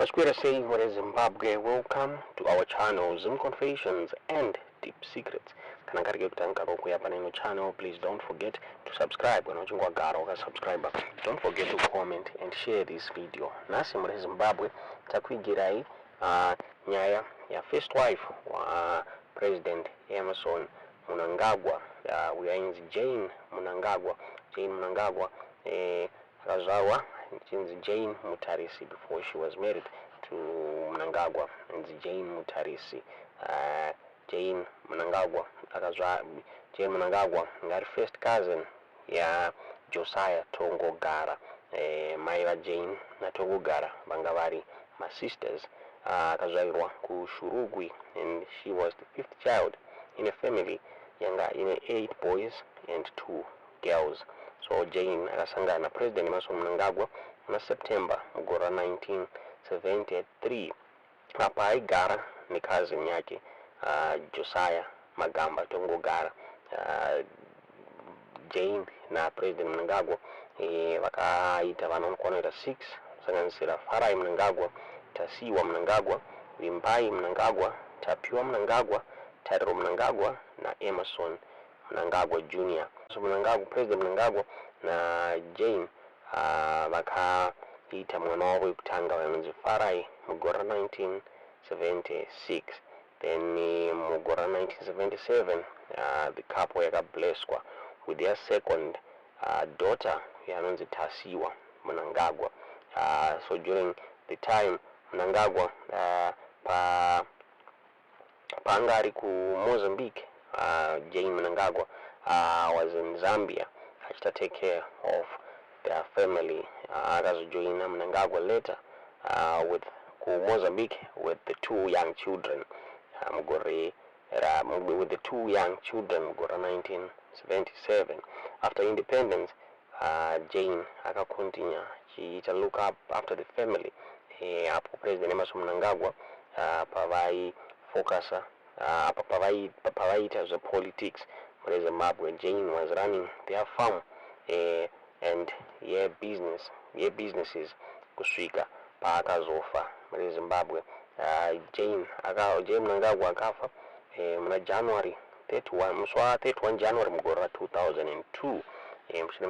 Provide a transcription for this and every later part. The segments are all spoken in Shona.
Pasquira saying, what is Zimbabwe? Welcome to our channel, Zim Confessions and Deep Secrets. Kana karike kutanga kuya paneno channel, please don't forget to subscribe. When you are subscriber, don't forget to comment and share this video. Nasi muri Zimbabwe takwigirai nyaya ya first wife wa President Emmerson Mnangagwa, uyainzi Jane Mnangagwa. Jane Mnangagwa akazvarwa chinzi Jane Mutarisi before she was married to Mnangagwa. And Jane Mutarisi, Jane Mnangagwa akazvarwa. Jane Mnangagwa ngari first cousin ya Josiah Tongogara. Mai va Jane na Tongogara vanga vari my sisters. Akazvarwa ku Shurugwi, and she was the fifth child in a family yanga in 8 boys and 2 girls. So Jane akasangana President Emmerson Mnangagwa na September mugora 1973 apa aigara nekazini yake Josiah Magamba Tongogara. Jane na President Mnangagwa vakaita vana vanokwana 6 kusanganisira Farai Mnangagwa, Tasiwa Mnangagwa, Vimbai Mnangagwa, Tapiwa Mnangagwa, Tariro Mnangagwa na Emmerson Mnangagwa Jr. So Mnangagwa, President Mnangagwa na Jane vakaita mwana wavo wekutanga vanonzi Farai mugora 1976. Then mugora 1977 the couple yakablesswa with their second daughter yanonzi Tasiwa Mnangagwa. So during the time Mnangagwa paangari ku Mozambique, Jane Mnangagwa was in Zambia to take care of their family. Akazojoina Mnangagwa later with Mozambique with the 2 young children. With the 2 young children, 1977. After independence, Jane akakontinue to look up after the family. President Emmerson Mnangagwa pavai focusa pavaita politics muri Zimbabwe. Jane was running their farm and businesses kusvika paakazofa muri Zimbabwe. Jane Mnangagwa akafa muna January 31 muswa 31 January mugora 2002 mushure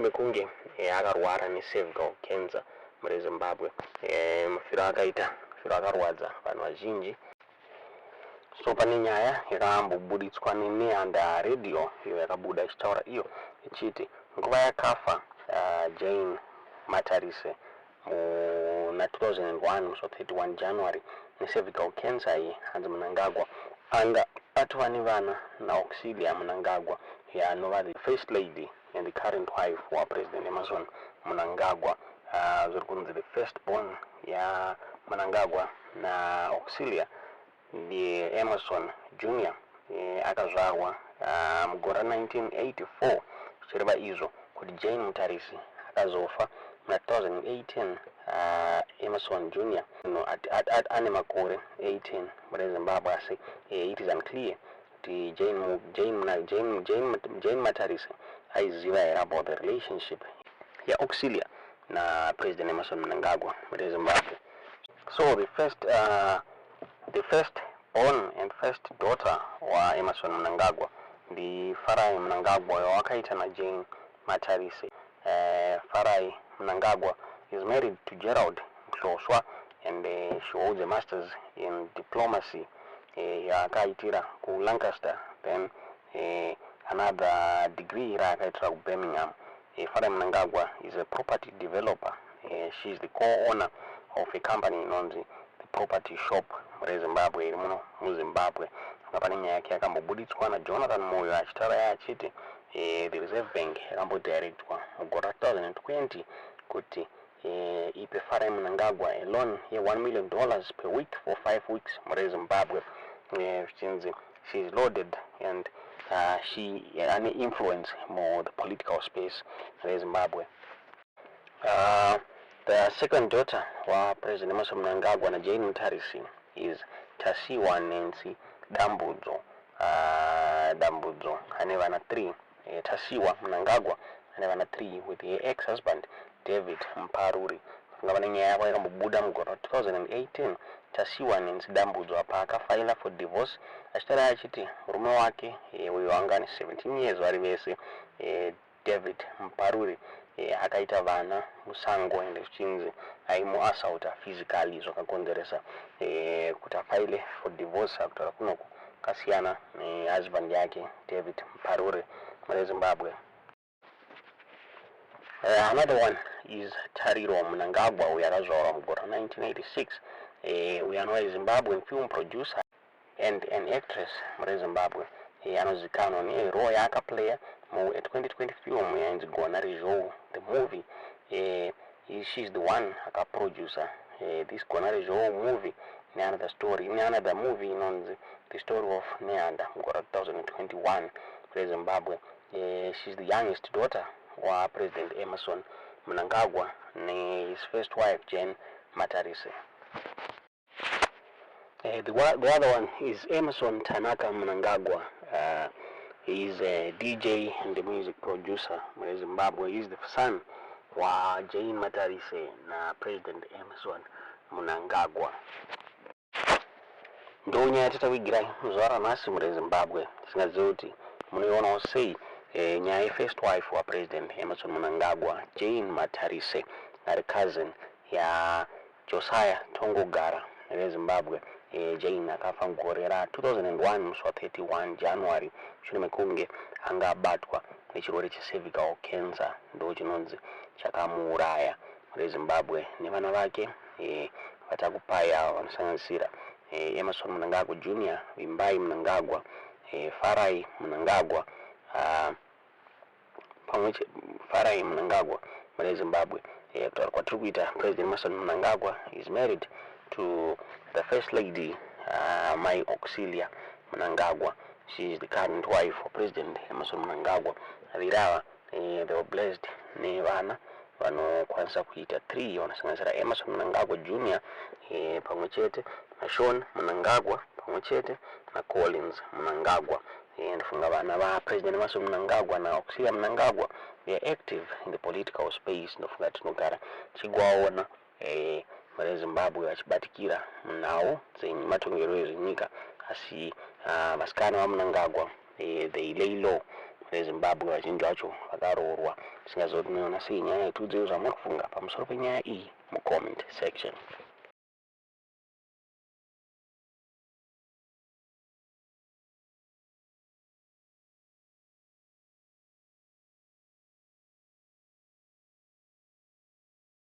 mekunge akarwara necervical cancer muri Zimbabwe. Mufiro akarwadza vanhu vazhinji. So pane nyaya yakambobuditswa neNeanda Radio iyo yakabuda ichitaura iyo ichiti nguva yakafa Jane Matarise na 2001 so 31 January necervical cancer iyi hanzi Mnangagwa anga atova nevana naAuxilia Mnangagwa yanova the first lady and the current wife wa President Emmerson Mnangagwa. Zviri kunzi the first born ya Mnangagwa na Auxilia the Emmerson Jr. akazvarwa mugora 1984. Zvireva izvo kuti Jane Mutarisi akazofa na 2018. Emmerson Jr. ane makore 18 muri Zimbabwe, asi it is unclear kuti Jane Matarisi aiziva here about the relationship ya Auxilia na President Emmerson Mnangagwa muri Zimbabwe. So the first born and first daughter wa Emmerson Mnangagwa, the Farai Mnangagwa wakaita na Jane Matarisi. Farai Mnangagwa is married to Gerald Mhloswa, and she holds a master's in diplomacy yakaitira ku Lancaster, then another degree yakaitira ku Birmingham. Farai Mnangagwa is a property developer. She is the co-owner of a company known the Property Shop muri Zimbabwe iri muno muZimbabwe. Pane nyaya yake yakambobuditswa na Jonathan Moyo achitaura yachiti the Reserve Bank yakambodirect mugora 2020 kuti ipe Farai Mnangagwa a loan ye $1 million per week for 5 weeks muri Zimbabwe. She is loaded and she an influence more the political space in Zimbabwe. The second daughter wa President Emmerson Mnangagwa na Jane Mutarisi is Tasiwa Nancy Dambudzo. Dambudzo ane vana 3. Tasiwa Mnangagwa ane vana 3 with her ex-husband David Mparuri ngavane nyaya yavo yakambobuda mugore 2018 tasiwa nenzidambudzwa paakafaila for divorce achitaura achiti murume wake uyo anga ane 17 years vari vese David Mparuri akaita vana musango ende zvichinzi aimuassaulta physically zvakakonzeresa kuti afaile for divorce akutaura kunoku kasiyana nehusband yake David Mparuri muZimbabwe. Another one is Tariro Mnangagwa uyo akazvarwa mugore 1986 uyo anova Zimbabwean film producer and an actress muZimbabwe anozikanwa nerole yaakaplaya mu2020 film yainzi Gonare Zhou. The movie she's the one akaproducer this Gonare Zhou movie another movie inonzi The Story of Neanda mugore 2021 muZimbabwe. She's the youngest daughter wa President Emmerson Mnangagwa and his first wife Jane Matarise. The other one is Emmerson Tanaka Mnangagwa. He is a DJ and a music producer in Zimbabwe. He is the son wa Jane Matarise na President Emmerson Mnangagwa. Ndonya yatatawigira zuva ranhasi muZimbabwe tisingazivi kuti munoionawo sei nyaya yefirst wife wa President Emmerson Mnangagwa Jane Matarise ari cousin ya Josiah Tongogara veZimbabwe. Jane akafa mugore ra2001 musi wa31 January shure mekunge anga abatwa nechirwere checervical cancer ndo chinonzi chakamuuraya muZimbabwe nevana vake vatakupaya vanosanganisira Emmerson Mnangagwa Jr, Vimbai Mnangagwa, Farai Mnangagwa, Farai Mnangagwa muZimbabwe. Kutaura kwatiri kuita President Emmerson Mnangagwa is married to the First Lady Mai Auxilia Mnangagwa. She is the current wife of President Emmerson Mnangagwa. Virava they were blessed nevana vanokwanisa kuita 3 vanosanganisira Emmerson Mnangagwa Jr pamwechete na Sean Mnangagwa pamwechete na Collins Mnangagwa. Ndifunga vana va President Emmerson Mnangagwa na Auxilia Mnangagwa they are active in the political space. Ndofunga tinogara chigwaona muZimbabwe vachibatikira munhau dzematongerwo ezvenyika asi vasikana vaMnangagwa they lay low muZimbabwe vazhinji vacho vakaroorwa. Tisingazivi kuti munoona sei nyaya yetu dzezvo zvamuri kufunga pamusoro penyaya iyi mucomment section.